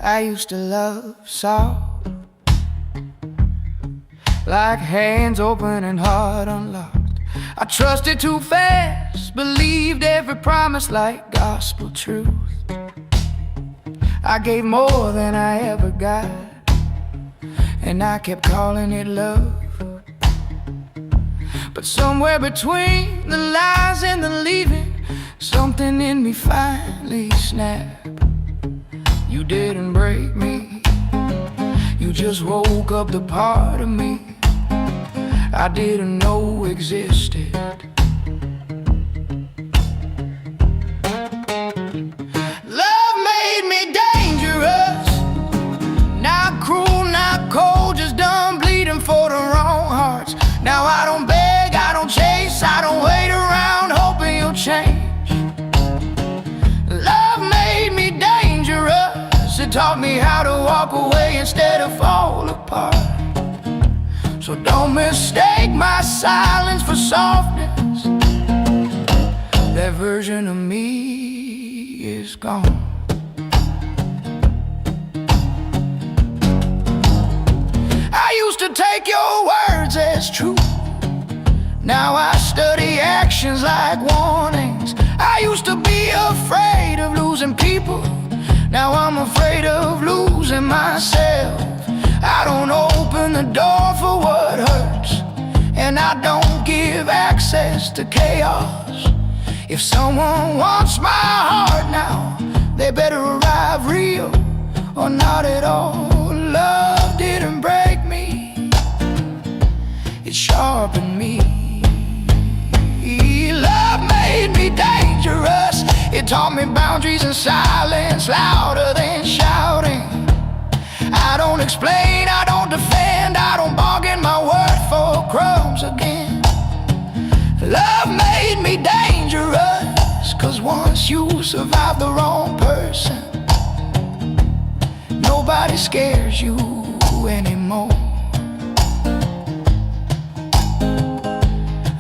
I used to love soft, like hands open and heart unlocked. I trusted too fast, believed every promise like gospel truth. I gave more than I ever got, and I kept calling it love. But somewhere between the lies and the leaving, something in me finally snapped. You didn't break me, you just woke up the part of me I didn't know existed. Love made me dangerous, not cruel, not cold, just done bleeding for the wrong hearts. Now I don't beg, I don't chase, I don't wait around hoping you'll change. Love made me dangerous, it taught me how to walk away instead of fall apart. So don't mistake my silence for softness. That version of me is gone. I used to take your words as true. Now I study actions like warnings. I used to be afraid of losing people. Now I'm afraid of losing myself. I don't open the door for what hurts, and I don't give access to chaos. If someone wants my heart now, they better arrive real or not at all. Love didn't break me, it sharpened me. Love made me dangerous, it taught me boundaries and silence louder than shouting. I don't explain, I don't defend, I don't bargain my word for crumbs again. Love made me dangerous, 'cause once you survive the wrong person, nobody scares you anymore.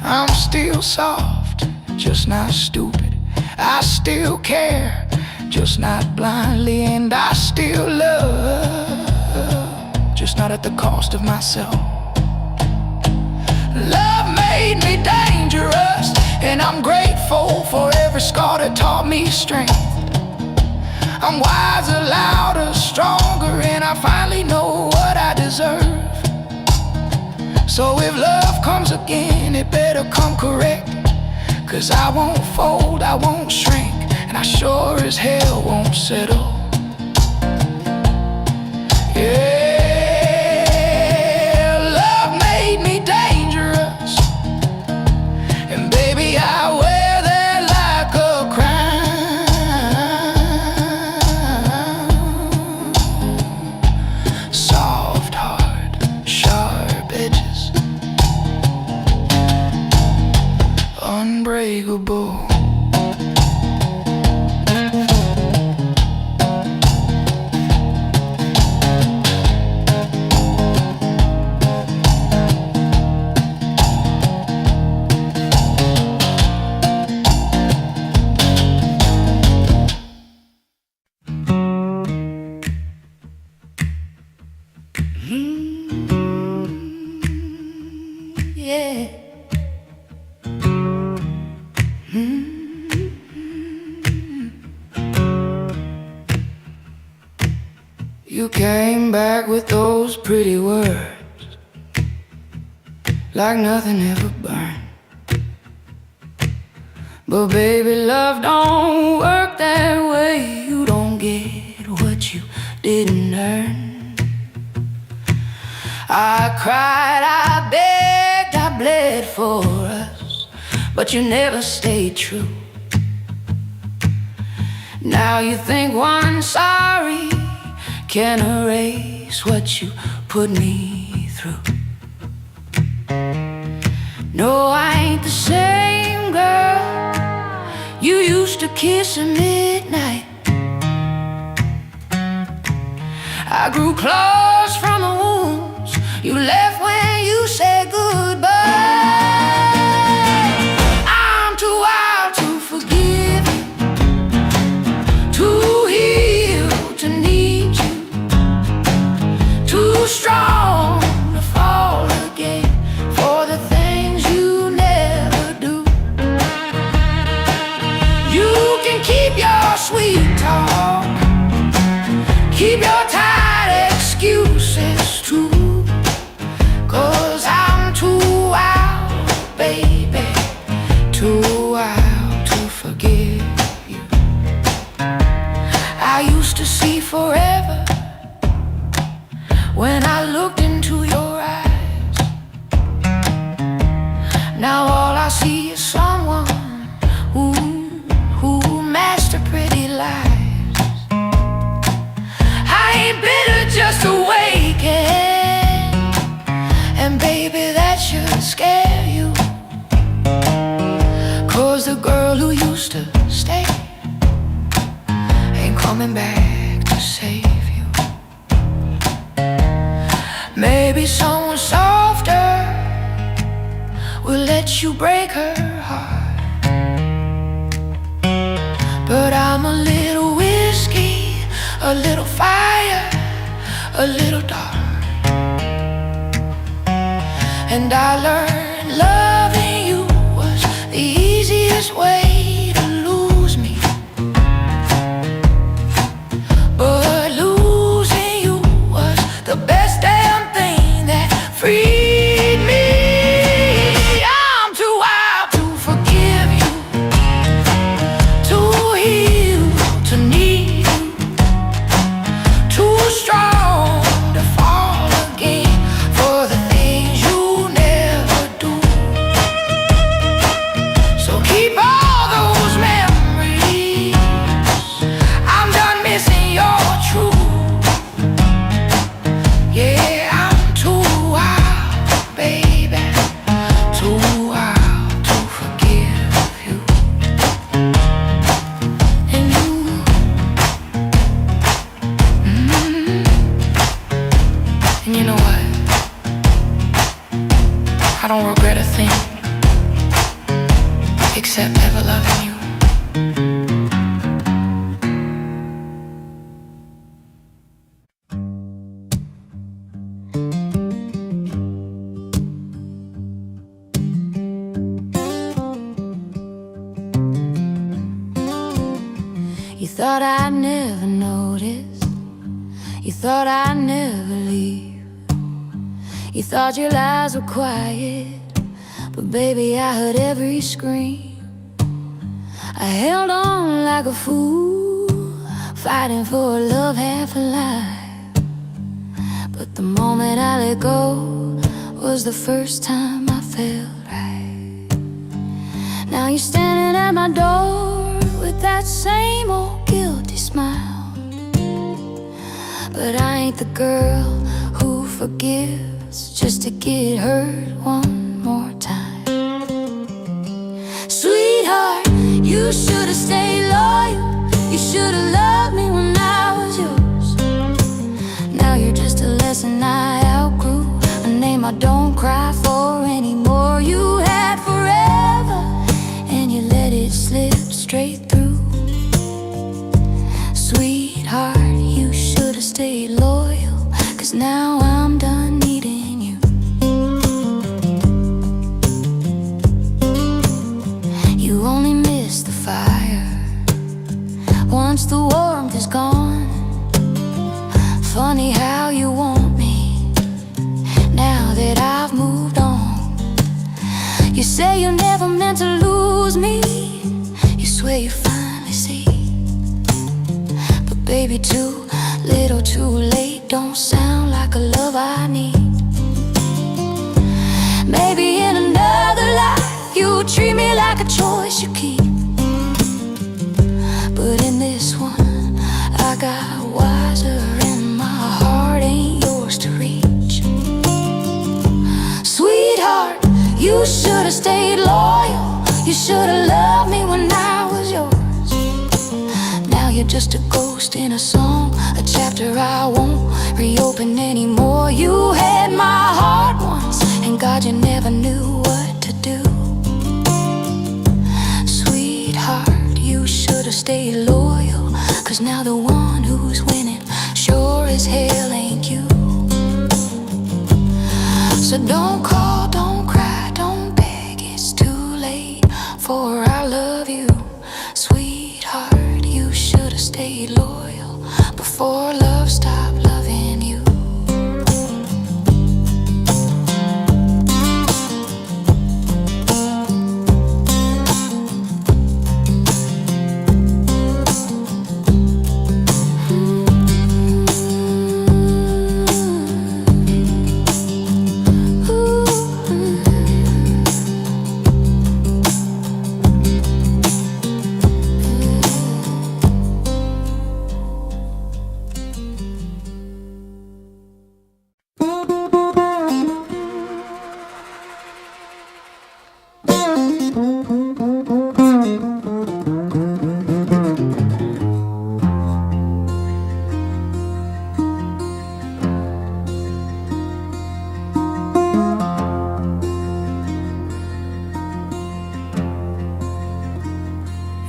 I'm still soft, just not stupid. I still care, just not blindly, and I still love, just not at the cost of myself. Love made me dangerous, and I'm grateful for every scar that taught me strength. I'm wiser, louder, stronger, and I finally know what I deserve. So if love comes again, it better come correct, 'cause I won't fold, I won't shrink, and I sure as hell won't settle. Yeah, love made me dangerous, and baby I wear that like a crown. Soft heart, sharp edges, unbreakable. Yeah. You came back with those pretty words, like nothing ever burned. But baby, love don't work that way. You don't get what you didn't earn. I cried, I begged, I bled for us, but you never stayed true. Now you think one sorry can erase what you put me through. No, I ain't the same girl you used to kiss at midnight. I grew close from the wounds you left when you said goodbye. I'm too wild to forgive you, too healed to need you. strong to fall again for the things you never do. You can keep your sweet talk, keep your tired excuses true, 'cause I'm too wild, baby, too wild to forgive you. I used to see forever when I looked into your eyes. Now all I see is someone who mastered pretty lies. I ain't bitter, just awakened, and baby, that should scare you, 'cause the girl who used to stay ain't coming back to save you. Maybe someone softer will let you break her heart, but I'm a little whiskey, a little fire, a little dark, and I learned loving you was the easiest way to lose me, but losing you was the best damn thing that freed me. I'm too wild to forgive you, too healed to need you, too strong to fall again for the things you never do. So keep all those memories. I'm done missing your truth. Yeah, I'm too wild, baby, too wild to forgive you. And you, and you know what? I don't regret a thing except ever loving you. You thought I'd never notice, you thought I'd never leave. You thought your lies were quiet, but baby, I heard every scream. I held on like a fool, fighting for a love half alive. But the moment I let go was the first time I felt right. Now you're standing at my door with that same old guilty smile, but I ain't the girl who forgives just to get hurt one more time. Sweetheart, you should've stayed loyal, you should've loved me when I was yours. Now you're just a lesson I outgrew, a name I don't cry for anymore. You had forever, and you let it slip straight through. Sweetheart, you should've stayed loyal, 'cause now I'm done needing you. You only miss the fire once the warmth is gone. Funny how you want me now that I've moved on. You say you never meant to lose me, you swear you finally see. But baby, too little too late don't sound like a love I need. Maybe in another life you'll treat me like a choice you keep, but in this one I got wiser and my heart ain't yours to reach. Sweetheart, you should've stayed loyal, you should've loved me when I was yours. Now you're just a ghost in a song, a chapter I won't reopen anymore. You had my heart once, and God, you never knew what to do. Sweetheart, you should've stayed loyal, 'cause now the one who's winning sure as hell ain't you. So don't call, don't cry, don't beg, it's too late. For I love you, sweetheart. You should have stayed loyal before love stopped loving you.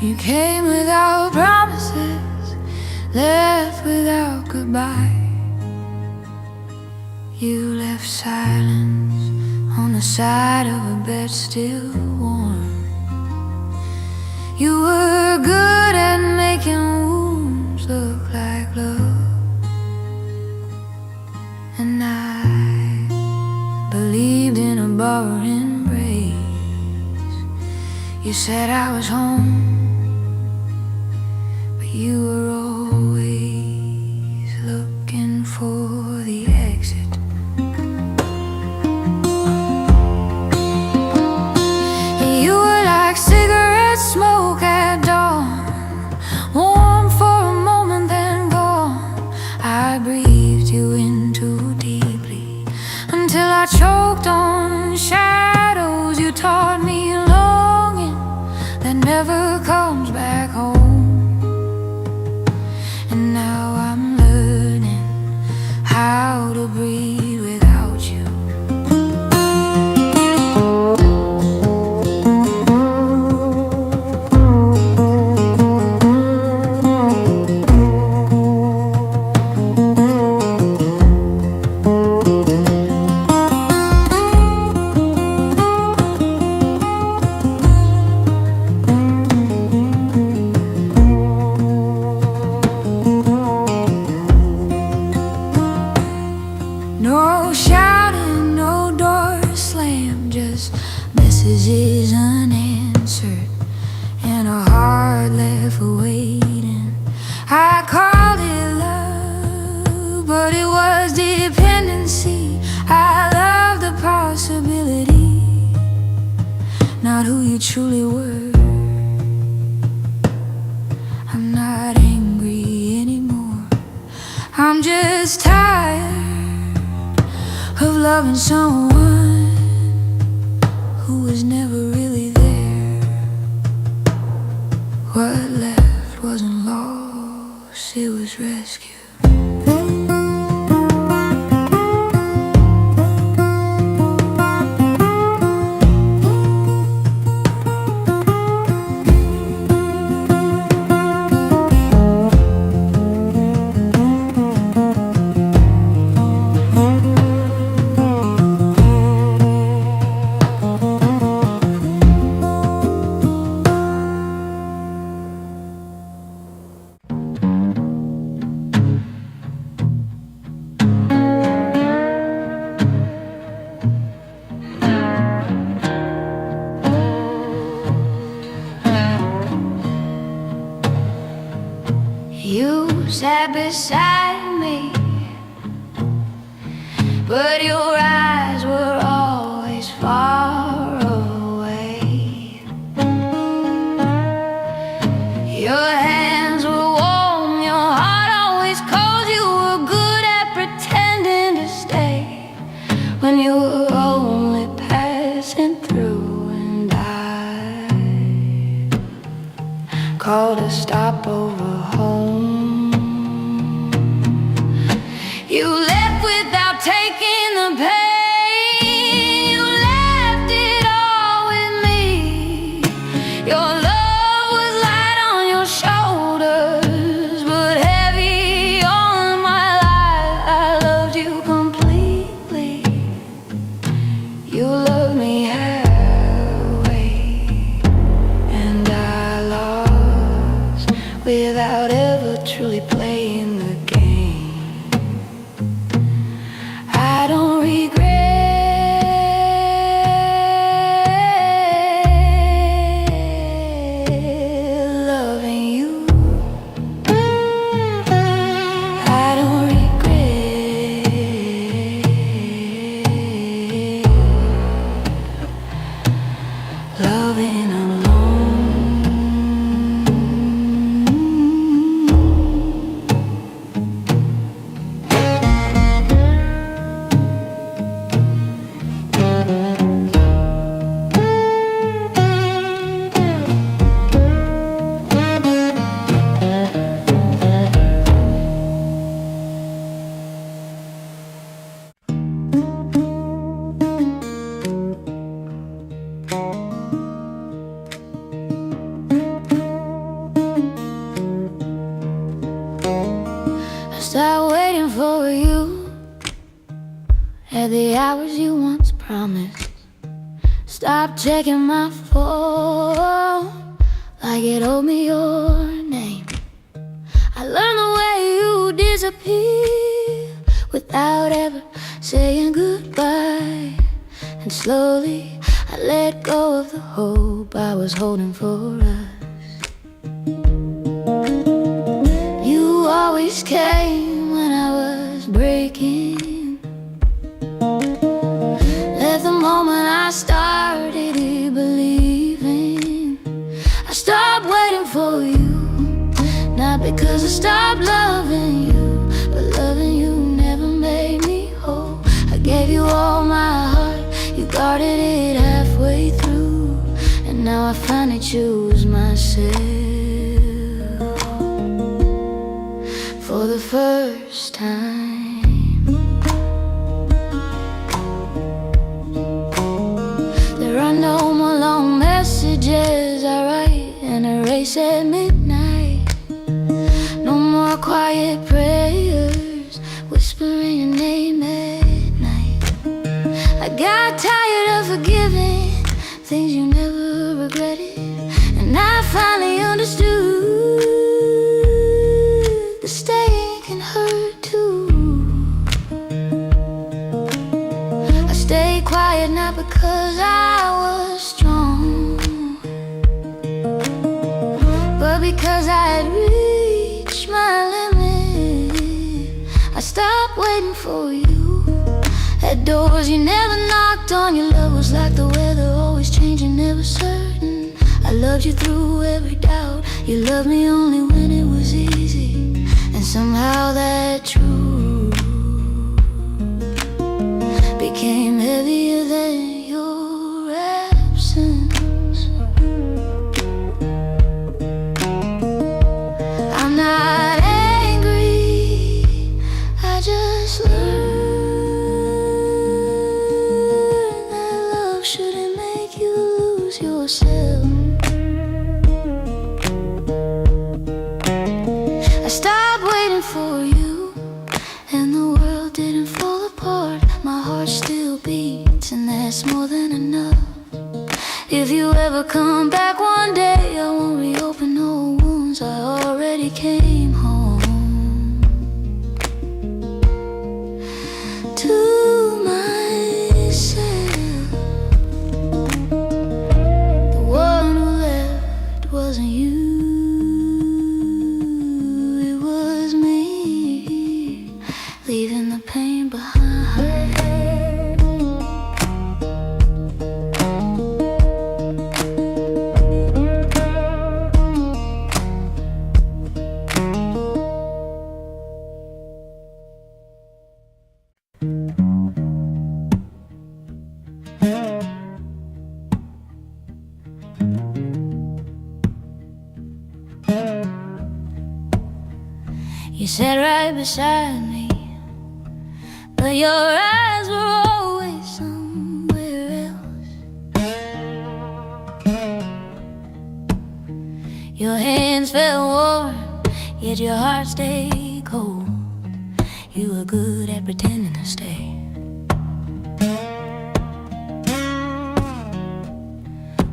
You came without promises, left without goodbye. You left silence on the side of a bed still warm. You were good at making wounds look like love, and I believed in a borrowed embrace. You said I was home, you were always looking for the exit. You were like cigarette smoke at dawn, warm for a moment then gone. I breathed you in too deeply until I choked on shadows. You taught me longing that never comes back home. And now I'm learning how to breathe without you. No shouting, no door slammed, just messages unanswered and a heart left waiting. I called it love, but it was dependency. I loved the possibility, not who you truly were. I'm not angry anymore, I'm just tired of loving someone who was never really there. What left wasn't lost, it was rescued. You sat beside me, but your eyes were always far away. Your hands were warm, your heart always cold. You were good at pretending to stay when you were only passing through. And I called a stopover home. You left without taking the pain. You left it all with me. Your love was light on your shoulders, but heavy on my life. I loved you completely, at the hours you once promised. Stop checking my phone like it owed me your name. I learned the way you disappear without ever saying goodbye. And slowly I let go of the hope I was holding for us. You always came when I was breaking. Left the moment I started believing. I stopped waiting for you, not because I stopped loving you, but loving you never made me whole. I gave you all my heart, you guarded it halfway through, and now I finally choose myself for the first time. There are no more long messages I write and erase at midnight. No more quiet prayers whispering your name at night. I got tired of forgiving things you never regretted, and I finally understood that staying can hurt too. I stayed quiet not because I was strong, but because I had reached my limit. I stopped waiting for you at doors you never knocked on. Your love was like the weather, always changing, never certain. I loved you through every doubt. You loved me only when it was easy, and somehow that truth became heavier than your absence. I'm not angry, I just learned that love shouldn't make you lose yourself. I stopped waiting for you, and the world didn't fall apart. My heart still beats, and that's more than enough. If you ever come back one day, I won't reopen no wounds. I already came home to myself. The one who left wasn't you, it was me, leaving the pain behind. You sat right beside me, but your eyes were always somewhere else. Your hands felt warm, yet your heart stayed cold. You were good at pretending to stay.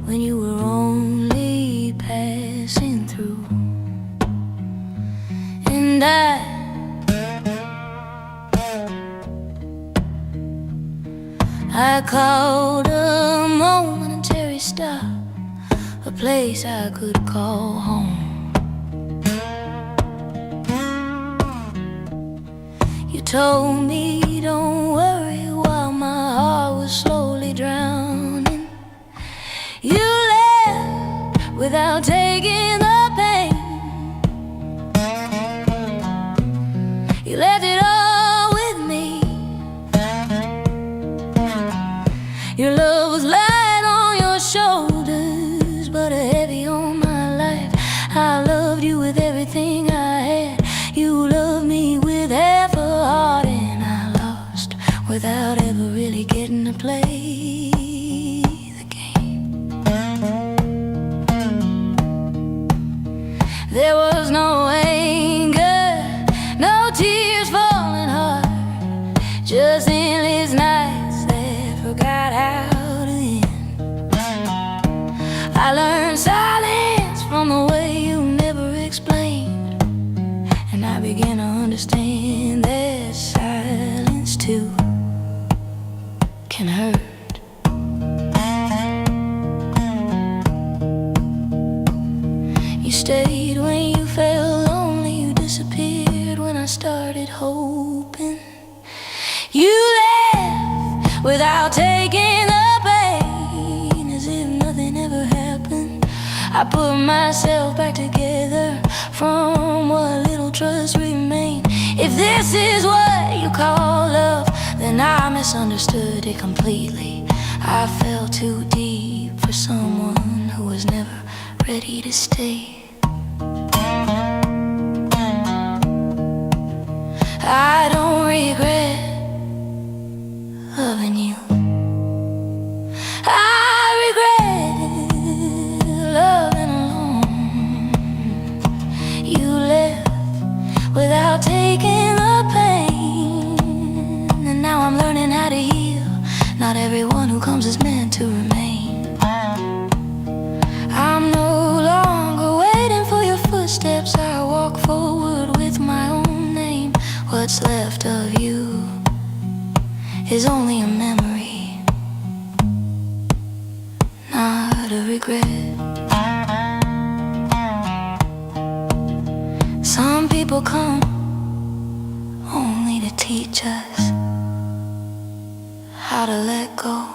When you were only passing through. And I called a momentary stop, a place I could call home. You told me don't worry while my heart was slowly drowning. You left without taking the pain. You left it all with me. Your love was light on your shoulders, but heavy on my life. I loved you with everything I had. You loved me with half a heart, and I lost without ever really getting to play the game. There was no anger, no tears falling hard, just endless nights that forgot how to end. I learned silence from the way you never explained, and I began to understand that silence too can hurt. You stayed when you felt lonely, you disappeared when I started hoping. You left without taking the pain, as if nothing ever happened. I put myself back together from what little trust remained. If this is what you call love, then I misunderstood it completely. I fell too deep for someone who was never ready to stay. I don't regret loving you. I regret loving alone. You left without taking the pain, and now I'm learning how to heal. Not everyone who comes is meant to remain. I'm no longer waiting for your footsteps. I walk forward with my own name. What's left of you is only a memory, not a regret. Some people come only to teach us how to let go.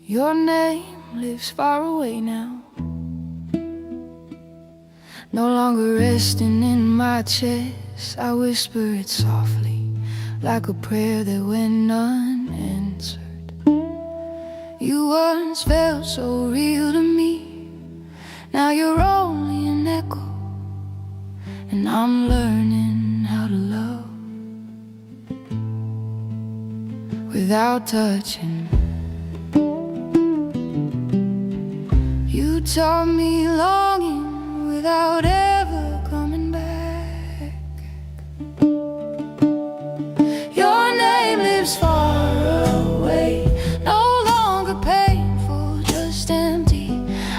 Your name lives far away now, no longer resting in my chest. I whisper it softly, like a prayer that went unanswered. You once felt so real to me, now you're only an echo, and I'm learning how to love without touching. You taught me longing without ever coming back. Your name lives far away, no longer painful, just empty.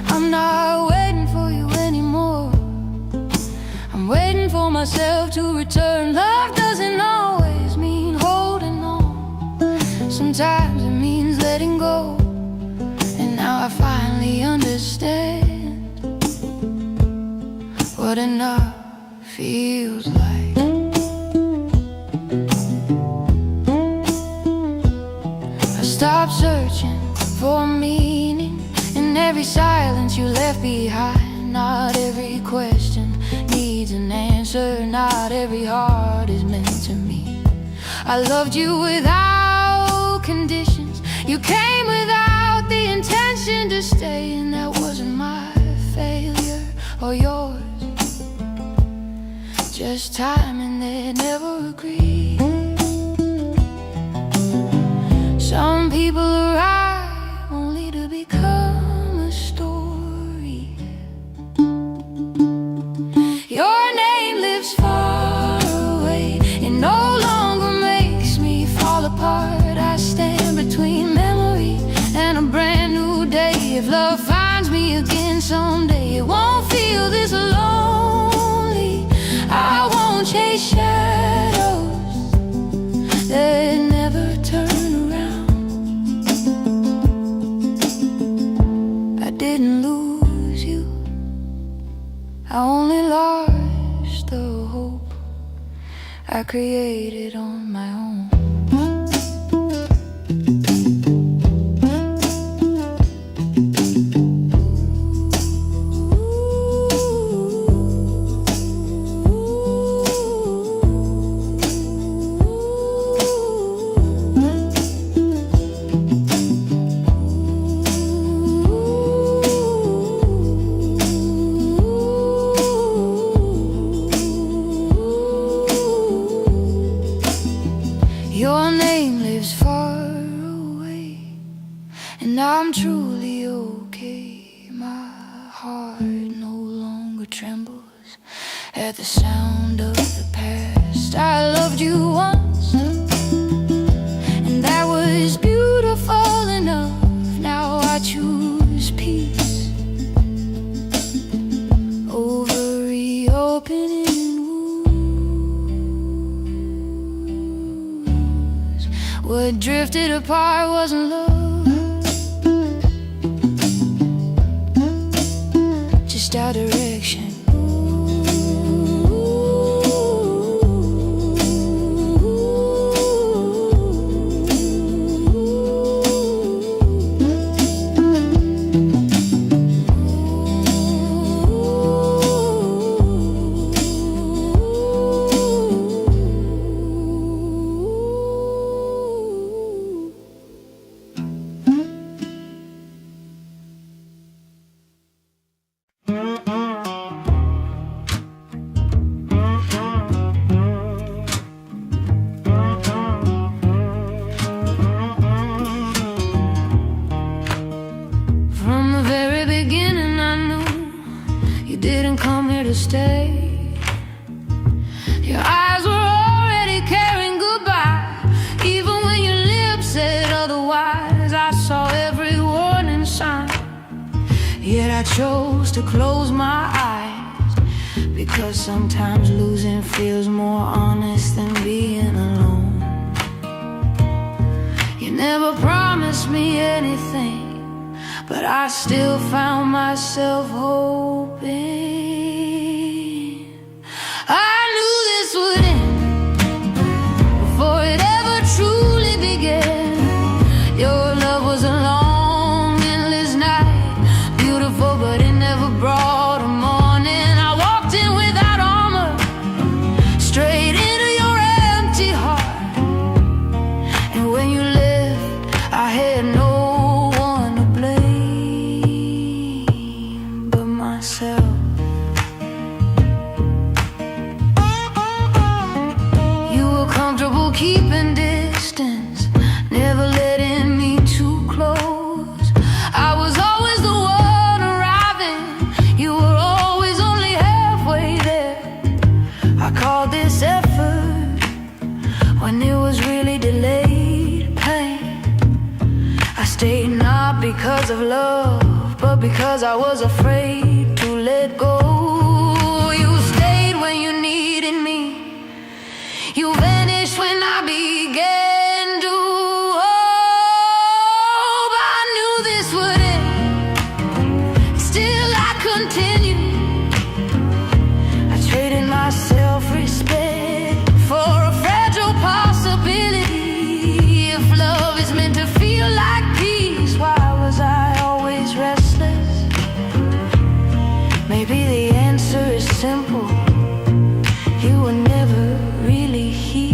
I'm not waiting for you anymore, I'm waiting for myself to return. Love doesn't always mean holding on, sometimes it means letting go. And now I finally understand what enough feels like. I stopped searching for meaning in every silence you left behind. Not every question needs an answer, not every heart is meant to meet. I loved you without conditions, you came without the intention to stay, and that wasn't my failure or yours, just timing that never agreed. Some people arrive only to become a story. Your name lives far away, it no longer makes me fall apart. I stand between memory and a brand new day. If love finds me again someday, it won't feel this lonely. I won't chase shadows that never turn around. I didn't lose you, I only lost the hope I created on my own. Your name lives far away, and I'm truly okay. My heart no longer trembles at the sound of the past. I loved you once, and that was beautiful enough. Now I choose peace over reopening wounds. What drifted apart wasn't love, just our direction. To stay. Your eyes were already carrying goodbye, even when your lips said otherwise. I saw every warning sign, yet I chose to close my eyes, because sometimes losing feels more honest than being alone. You never promised me anything, but I still found myself hoping. I knew this would end before it ever truly began. Your love was a long, endless night, beautiful, but it never brought a morning. I walked in without armor, straight into your empty heart, and when you left, I had no one to blame but myself. Comfortable keeping distance, never letting me too close. I was always the one arriving, you were always only halfway there. I called this effort when it was really delayed pain. I stayed not because of love, but because I was afraid to let go. You stayed when you needed me, you vanished when I began to hope. I knew this would end, still I continued. I traded my self-respect for a fragile possibility. If love is meant to feel like peace, why was I always restless? Maybe the answer is simple: you were never really here.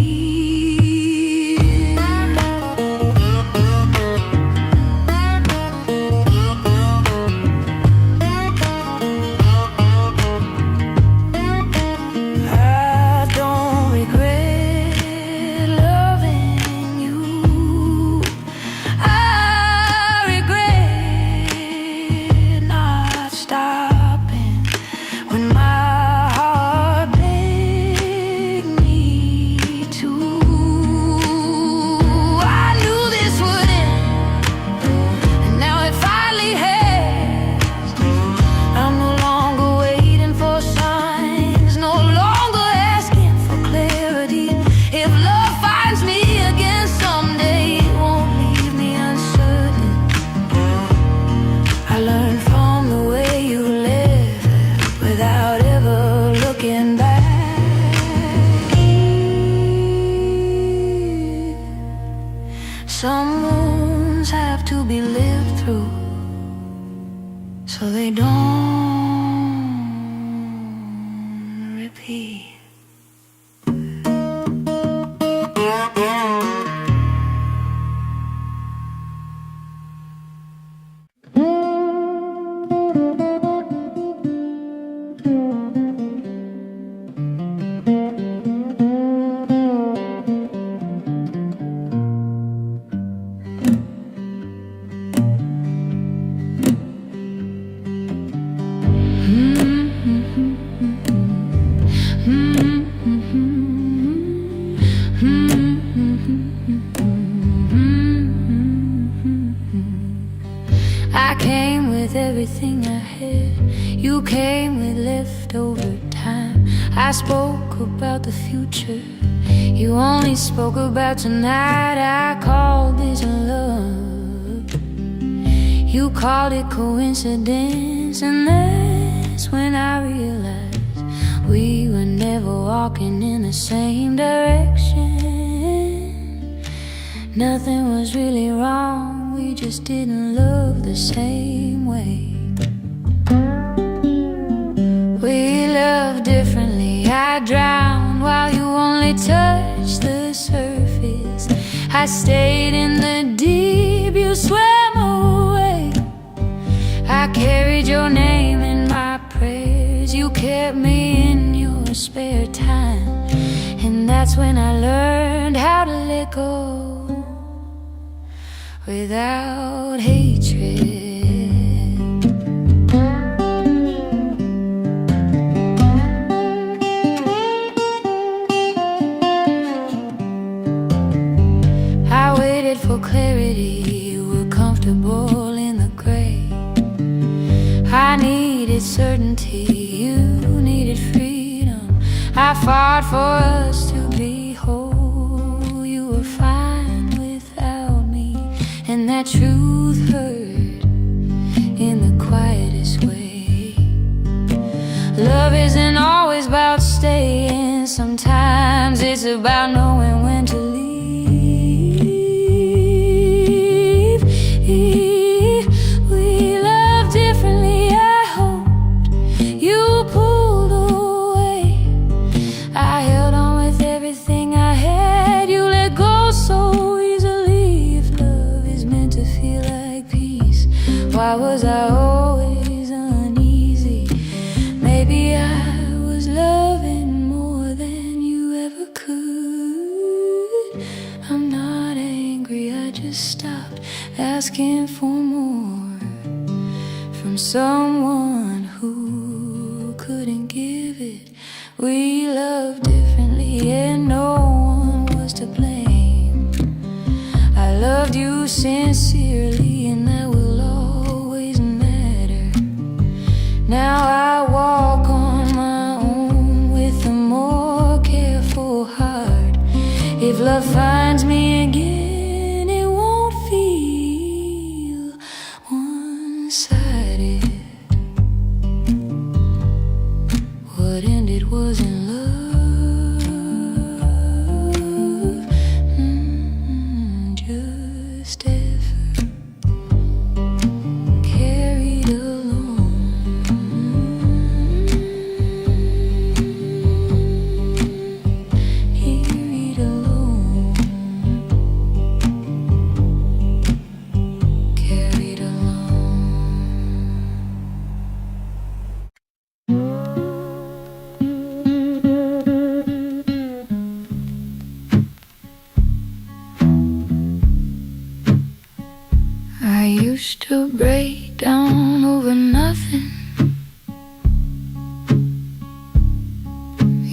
Some wounds have to be lived through, so they don't repeat. You came with leftover time. I spoke about the future. You only spoke about tonight. I called this love. You called it coincidence. And that's when I realized we were never walking in the same direction. Nothing was really wrong, we just didn't love the same way. We loved differently. I drowned while you only touched the surface. I stayed in the deep, you swam away. I carried your name in my prayers. You kept me in your spare time. And that's when I learned how to let go without hatred. I waited for clarity. You were comfortable in the gray. I needed certainty. You needed freedom. I fought for us to be whole. You were fine without me, and that truth hurt in the quietest way. Love isn't always about staying. Sometimes it's about knowing when to leave. We love differently. I hoped you pulled away. I held on with everything I had. You let go so easily. If love is meant to feel like peace, why was I always uneasy? Maybe I was loving more than you ever could. I'm not angry, I just stopped asking for more from someone who couldn't give it. We loved differently and no one was to blame. I loved you sincerely and that will always matter. Now I walk on my own with a more careful heart. If love finds me again, it won't feel one-sided. What ended wasn't love, just effort carried along. Carried along. Carried along. I used to break down over nothing.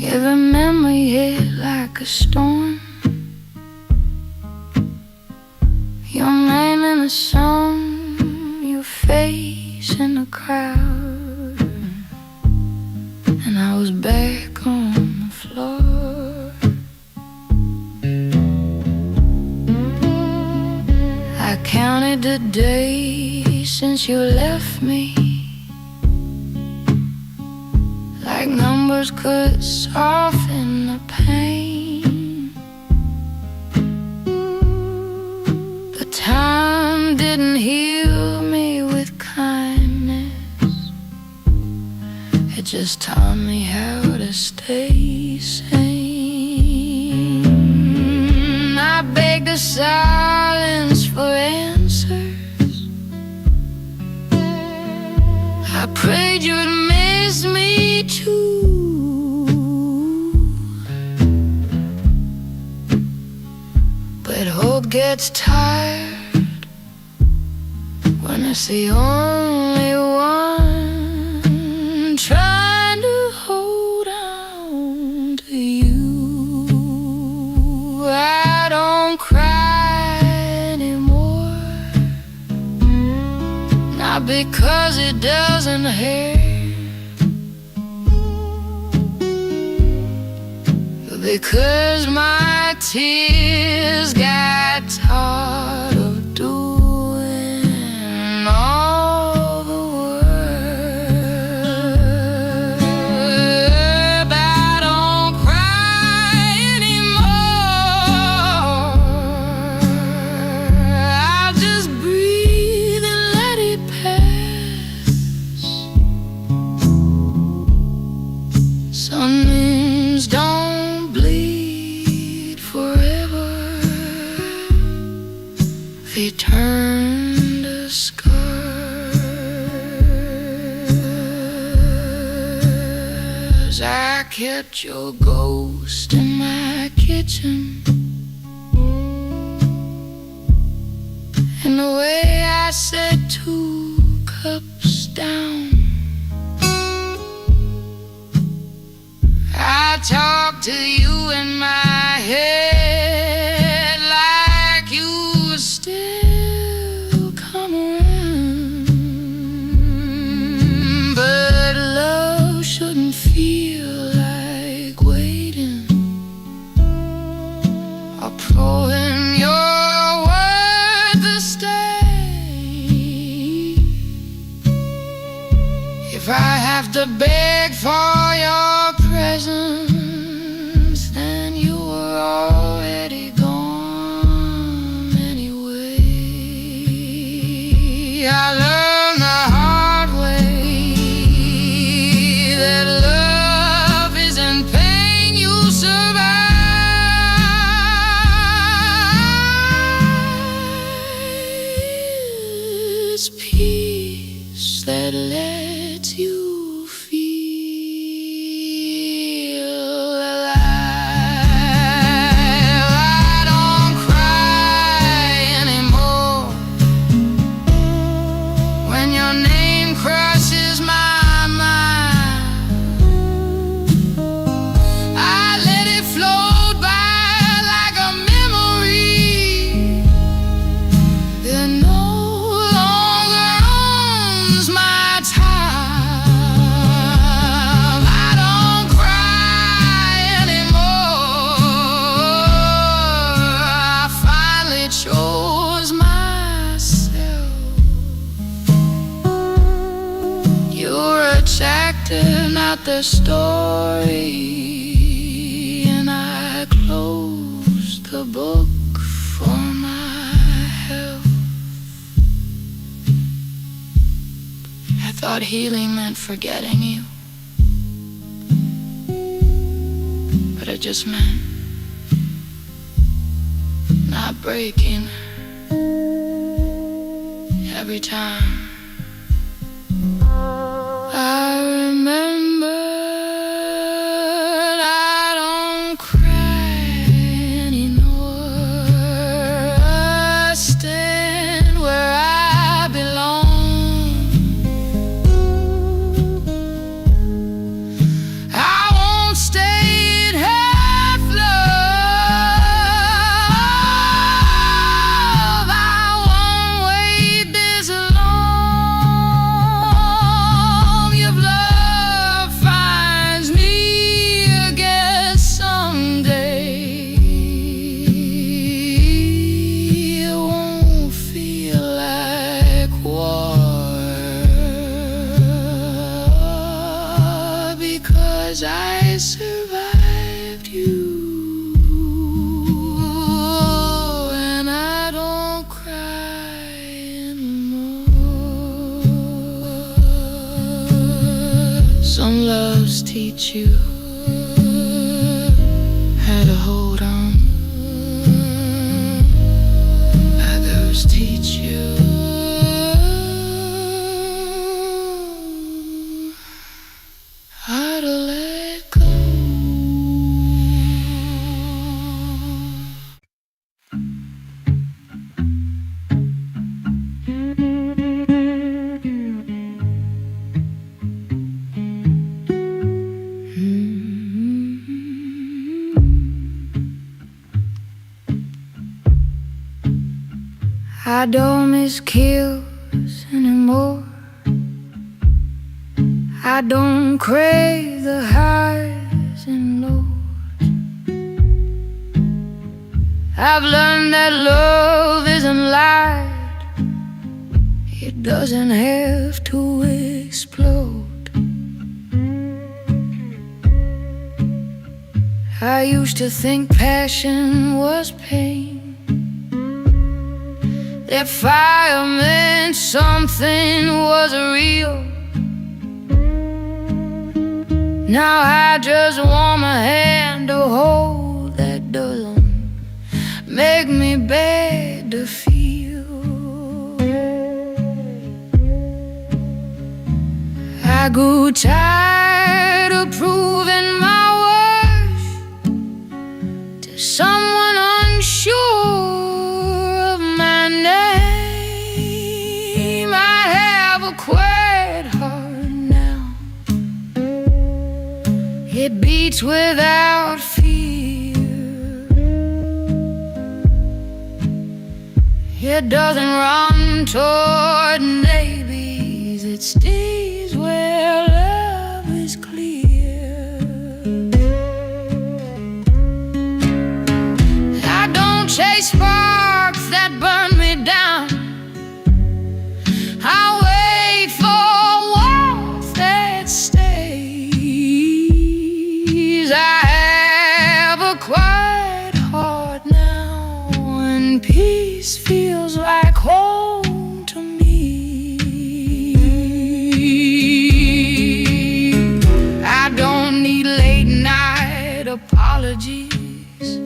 Every memory hit like a storm. Your name in the song, your face in the crowd, and I was back on the floor. I counted the days since you left me, like numbers could soften the pain. But time didn't heal me with kindness. It just taught me how to stay sane. I begged the silence for answers. I prayed you'd miss me too. But hope gets tired when it's the only one trying to hold on to you. I don't cry anymore, not because it doesn't hurt, because my tears got tired of doing all the work. I don't cry anymore. I'll just breathe and let it pass. Some moons don't bleed forever. They turn to scars. I kept your ghost in my kitchen, and the way I set 2 cups down, I talk to you in my head like you were still come around. But love shouldn't feel like waiting or proving you're worth the stay. If I have to beg for your presence, then you were already gone anyway. I learned the hard way that love isn't pain you survive. It's peace that lets you not the story, and I closed the book for my health. I thought healing meant forgetting you, but it just meant not breaking every time. I remembered I don't cry anymore. I stand where I belong. I won't stay in half love. I won't wait this long. If love finds me again someday, it won't feel like war, because I survived you, and I don't cry anymore. Some loves teach you how to hold on. Others teach you how to let go. I don't miss kills anymore. I don't crave the highs and lows. I've learned that love isn't light. It doesn't have to explode. I used to think passion was pain, that fire meant something was real. Now I just want a hand to hold that doesn't make me bad to feel. I grew tired of proving my worth to someone unsure of my name. I have a quiet heart now. It beats without fear. It doesn't run toward navies. It stays where love is clear. I don't chase sparks that burn me down. I wait for warmth that stays. I have a quiet heart now, and peace feels like home to me. I don't need late night apologies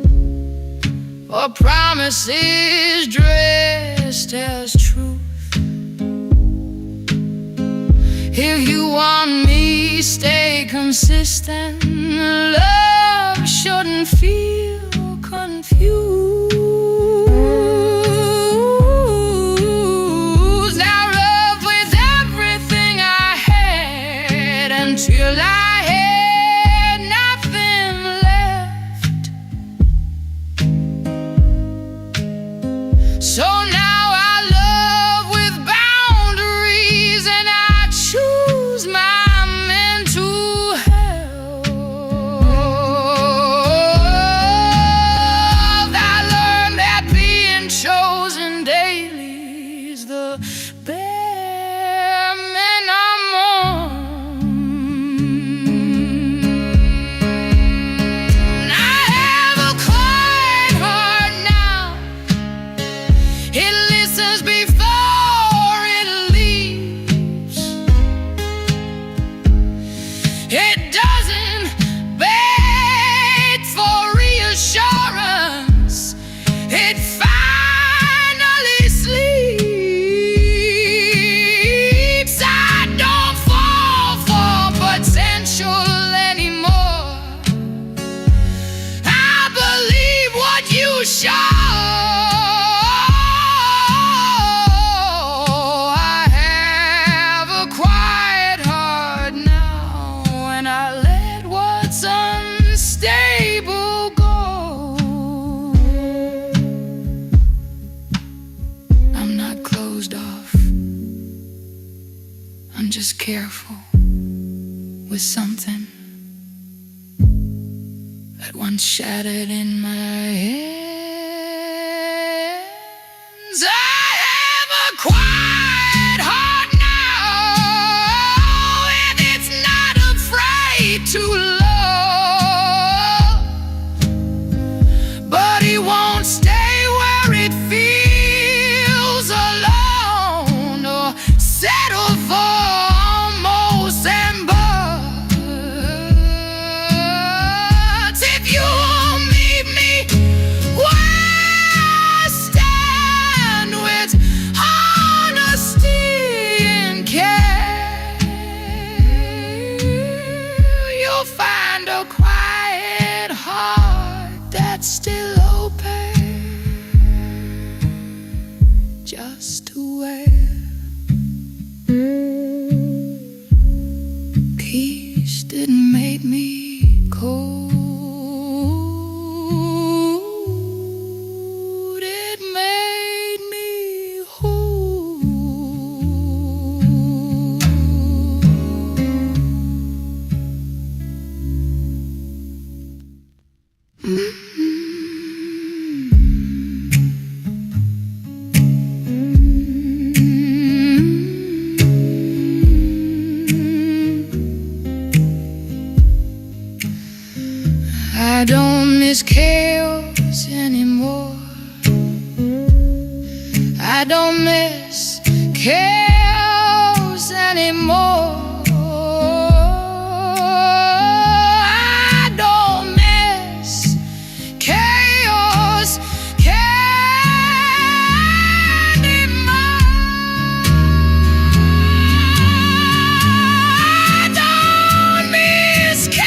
or promises dressed as truth. If you want me, stay consistent. Love shouldn't feel confused. I love with everything I had until I had nothing left. So now I love with boundaries, and I choose my mental health. I learned that being chosen daily is the bare minimum. I have a quiet heart now. It listens before it leaves. It doesn't beg for reassurance. It finally sleeps. I don't fall for potential anymore. I believe what you show. I have a quiet heart now, and I let what's unstable go. I'm not closed off. I'm just careful with something that once shattered in my hands. I have a quiet heart now, and it's not afraid to love, but it won't stay where it feels alone, or settle for almost and buts. If you won't meet me where I stand with honesty and care, you'll find a quiet heart that's still open, just to where peace didn't make me cold. It made me whole. miss chaos anymore. I don't miss chaos anymore. I don't miss chaos anymore. I don't miss chaos.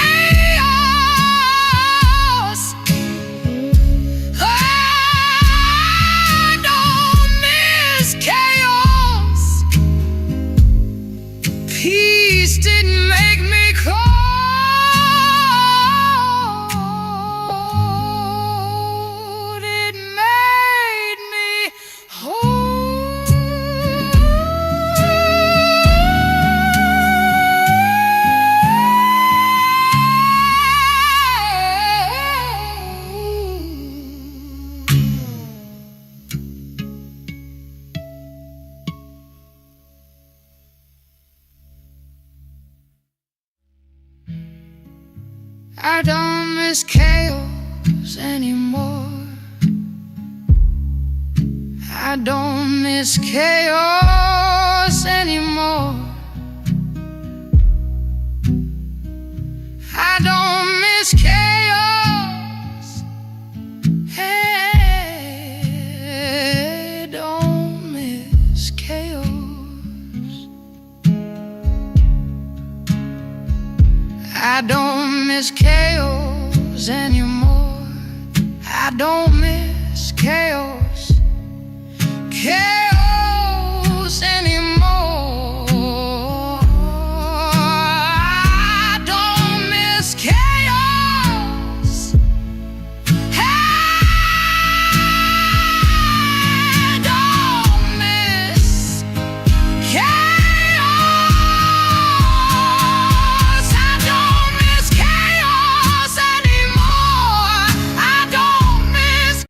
I don't miss chaos. Peace didn't make me cold, it made me whole. I don't miss chaos anymore. I don't miss chaos anymore. I don't miss chaos. Hey, don't miss chaos. I don't miss chaos anymore. I don't miss chaos, chaos anymore. I don't miss chaos. I don't miss chaos. I don't miss chaos anymore. I don't miss.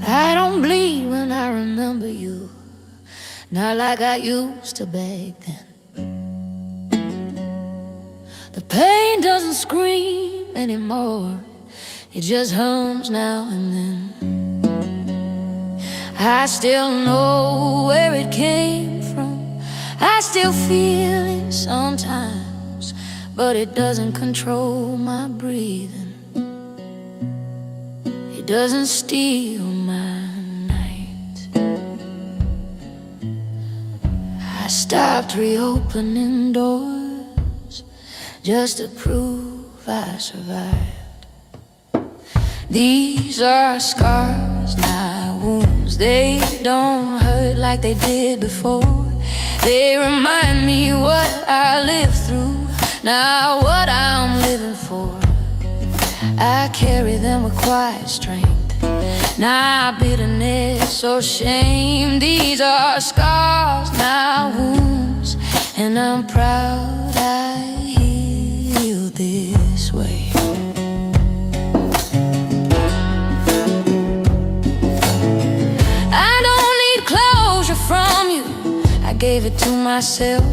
I don't bleed when I remember you, not like I used to back then. The pain doesn't scream anymore, it just hums now and then. I still know where it came from, I still feel it sometimes, but it doesn't control my breathing. It doesn't steal my night. I stopped reopening doors just to prove I survived. These are scars, not wounds. They don't hurt like they did before. They remind me what I lived through, not what I'm living for. I carry them with quiet strength, not bitterness or shame. These are scars, not wounds, and I'm proud I healed this way. I don't need closure from you, I gave it to myself.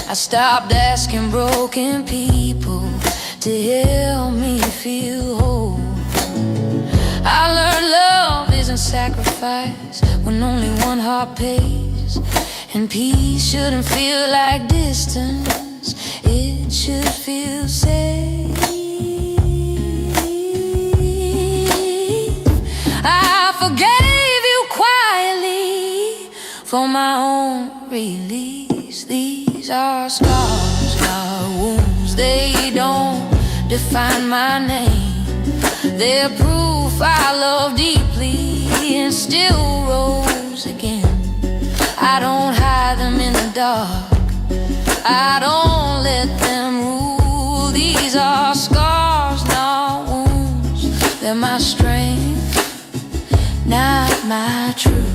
I stopped asking broken people to help me feel whole. I learned love isn't sacrifice when only one heart pays. And peace shouldn't feel like distance, it should feel safe. I forgave you quietly for my own release. These are scars, not wounds. They don't define my name. They're proof I love deeply and still rose again. I don't hide them in the dark, I don't let them rule. These are scars, not wounds. They're my strength, not my truth.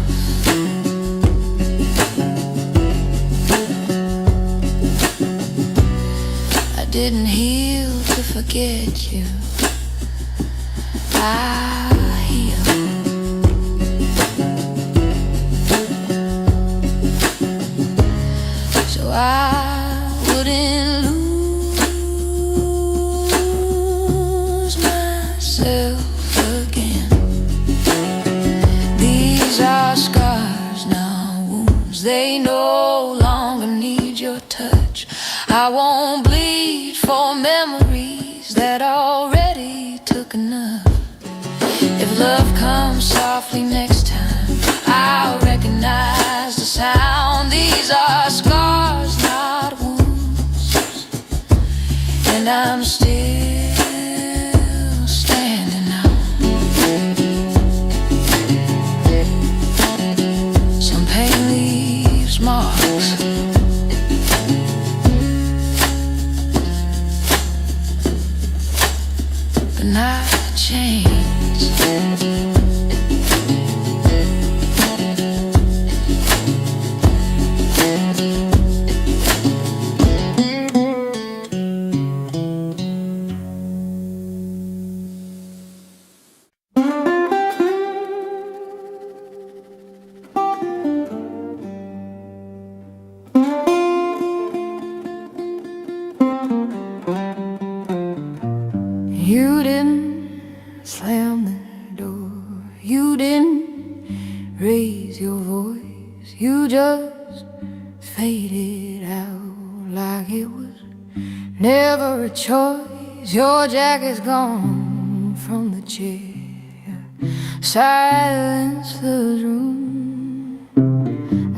I didn't heal to forget you, I heal. So I wouldn't lose myself again. These are scars, now wounds. They no longer need your touch. I won't bleed for memories that already took enough. If love comes softly next time, I'll recognize the sound. These are scars, not wounds, and I'm still standing now. Some pain leaves marks, but not chains. You didn't slam the door, you didn't raise your voice, you just faded out like it was never a choice. Your jacket's gone from the chair, silence fills the room.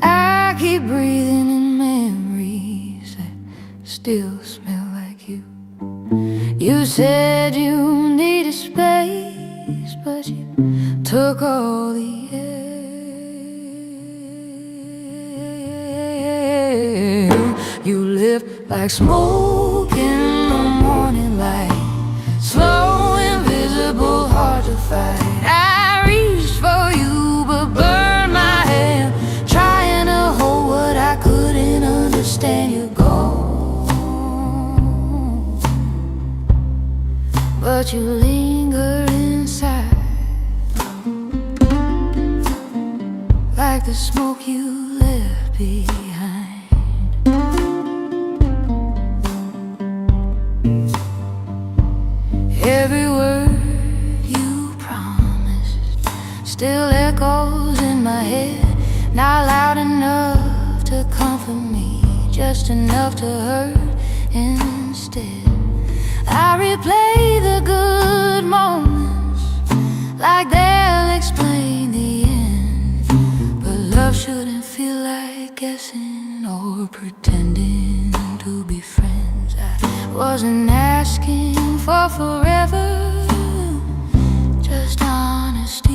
I keep breathing in memories that still smell like you. You said you needed space, but you took all the air. You lived like smoke in the morning light, slow, invisible, hard to fight. I reached for you but burned my hand, trying to hold what I couldn't understand. You're gone, but you linger inside, like the smoke you left behind. Every word you promised still echoes in my head, not loud enough to comfort me, just enough to hurt instead. I replay the good moments like they'll explain the end, but love shouldn't feel like guessing or pretending to be friends. I wasn't asking for forever, just honesty.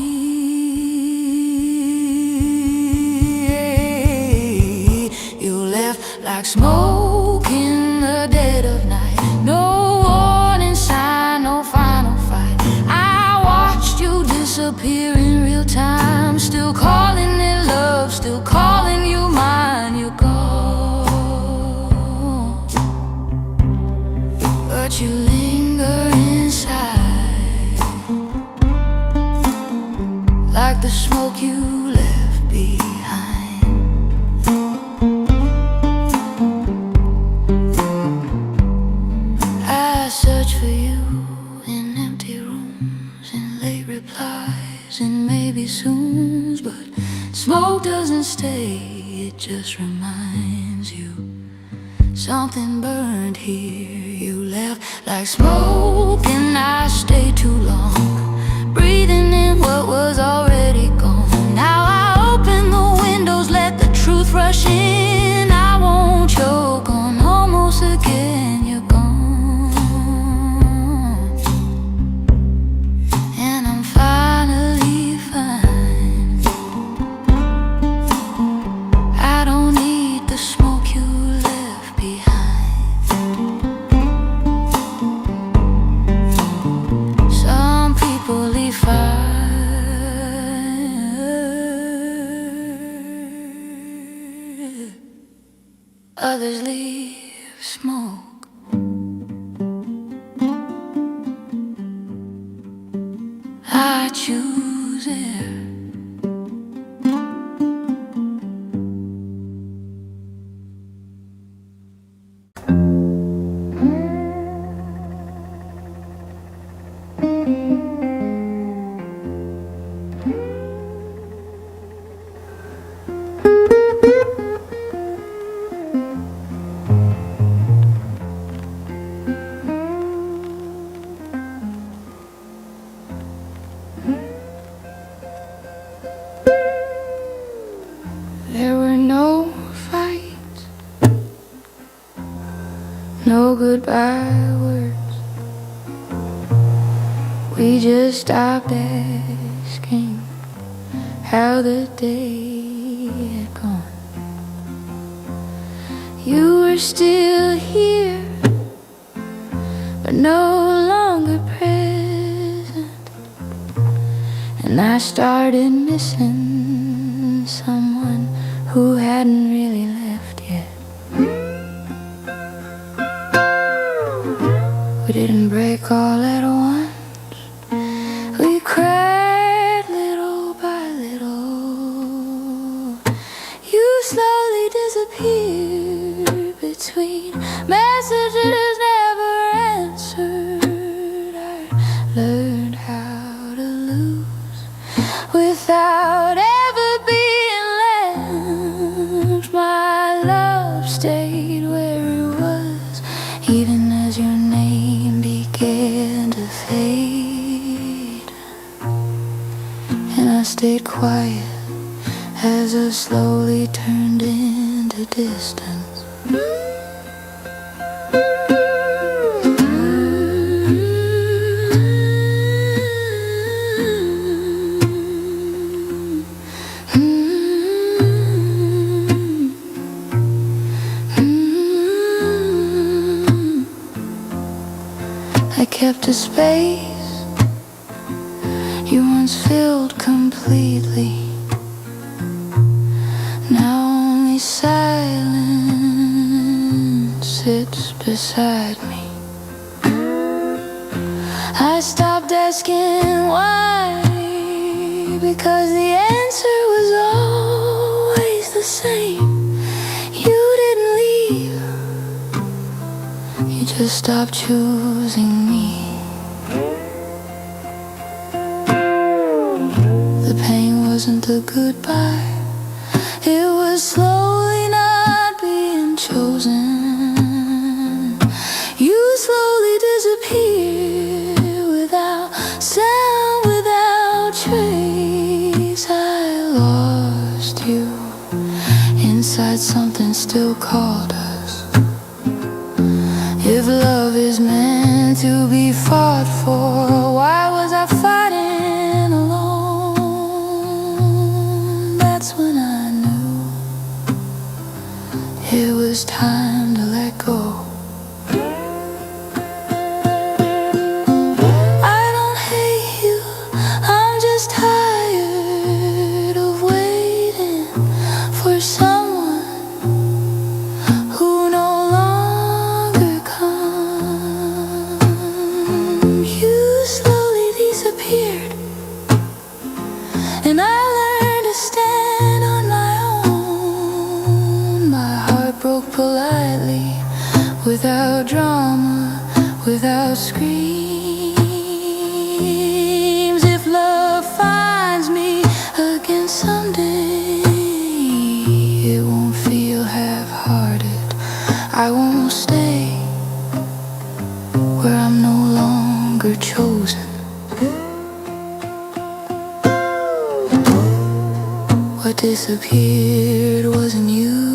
You left like smoke in the dead of night, no warning sign, no final fight. I watched you disappear in real time, still calling it love, still calling you mine. You're gone, but you linger inside, like the smoke you left behind. I search for you in empty rooms, in late replies, in maybe soons, but smoke doesn't stay, it just reminds you something burned here. You left like smoke and I stayed too long, breathing in what was already gone. Now I open the windows, let the truth rush in. I won't choke on almost again. You're gone, and I'm finally fine. I don't need the smoke you left behind. Some people leave fire, others leave smoke. choose it. There were no fights, no goodbye words. We just stopped asking how the day had gone. You were still here, but no longer present. And I started missing someone who hadn't really left yet. We didn't break all at once. We cried little by little. You slowly disappeared between messages never answered. I learned how to lose without ever being left. My love stayed where it was, even as your name began to fade. And I stayed quiet as I slowly turned into distance. I kept a space you once filled completely. Now only silence sits beside me. I stopped asking why, because the answer was always the same. You didn't leave, you just stopped choosing me. The pain wasn't a goodbye, it was slowly not being chosen. You slowly disappeared without sound, without trace. I lost you inside something still called us. If love is meant to be fought for, why was I fighting alone? That's when I knew it was time to let go. I don't hate you, I'm just tired of waiting for someone who no longer comes. You slowly disappeared, and I learned to stand on my own. My heart broke politely, without drama, without screams. If love finds me again someday, it won't feel half-hearted. I won't stay where I'm no longer chosen. What disappeared wasn't you.